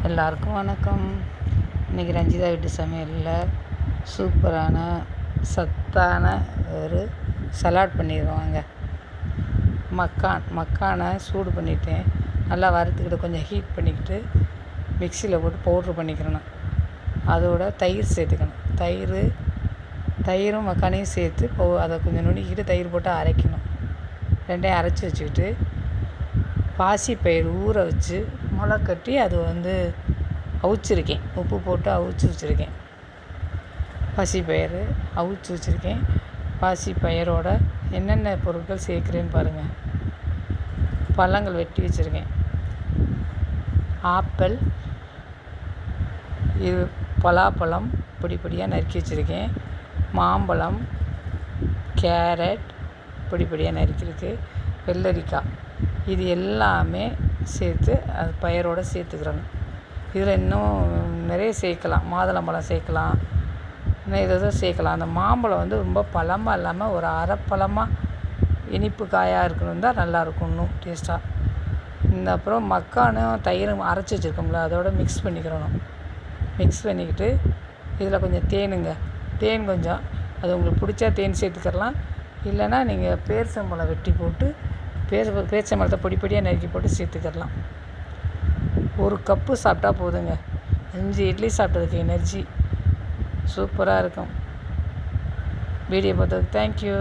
எல்லாருக்கும் வணக்கம். இன்றைக்கி ரஞ்சிதா வீட்டு சமையலில் சூப்பரான சத்தான ஒரு சலாட் பண்ணிடுவாங்க. மக்கானை சூடு பண்ணிவிட்டேன், நல்லா வறுத்துக்கிட்டு கொஞ்சம் ஹீட் பண்ணிக்கிட்டு மிக்சியில் போட்டு பவுட்ரு பண்ணிக்கிறணும். அதோட தயிர் சேர்த்துக்கணும். தயிரும் மக்கானையும் சேர்த்து அதை கொஞ்சம் நுணுக்கிட்டு தயிர் போட்டு அரைக்கணும். ரெண்டையும் அரைச்சி வச்சுக்கிட்டு பாசிப்பயிறு ஊற வச்சு முளை கட்டி அது அவிச்சிருக்கேன், உப்பு போட்டு அவிச்சி வச்சுருக்கேன். பாசிப்பயிறு அவிச்சி வச்சுருக்கேன். பாசிப்பயிரோட என்னென்ன பொருட்கள் சேர்க்குறேன்னு பாருங்கள். பழங்கள் வெட்டி வச்சுருக்கேன். ஆப்பிள், இது பலாப்பழம் பொடி பொடியாக நறுக்கி வச்சுருக்கேன். மாம்பழம், கேரட் பொடி பொடியாக நறுக்கியிருக்கு. வெள்ளரிக்காய், இது எல்லாமே சேர்த்து அது பயிரோடு சேர்த்துக்கிறணும். இதில் இன்னும் நிறைய சேர்க்கலாம். மாதுளம்பழம் சேர்க்கலாம், இன்னும் ஏதோ சேர்க்கலாம். அந்த மாம்பழம் ரொம்ப பழமாக இல்லாமல் ஒரு அரைப்பழமாக இனிப்பு காயாக இருக்கணும் தான் நல்லாயிருக்கும், இன்னும் டேஸ்ட்டாக. அப்புறம் மக்கானும் தயிரும் அரைச்சி வச்சுருக்கோம்ல, அதோட மிக்ஸ் பண்ணிக்கிறணும். மிக்ஸ் பண்ணிக்கிட்டு இதில் கொஞ்சம் தேன் கொஞ்சம், அது உங்களுக்கு பிடிச்சா தேன் சேர்த்துக்கலாம். இல்லைன்னா நீங்கள் பேரிச்சம்பழம் வெட்டி போட்டு பேரிச்சம்பழத்தை பொடி பொடியாக நறுக்கி போட்டு சேர்த்துக்கலாம். ஒரு கப்பு சாப்பிட்டா போதுங்க. 5 இட்லி சாப்பிட்டதுக்கு எனர்ஜி சூப்பராக இருக்கும். வீடியோ பார்த்ததுக்கு தேங்க்யூ.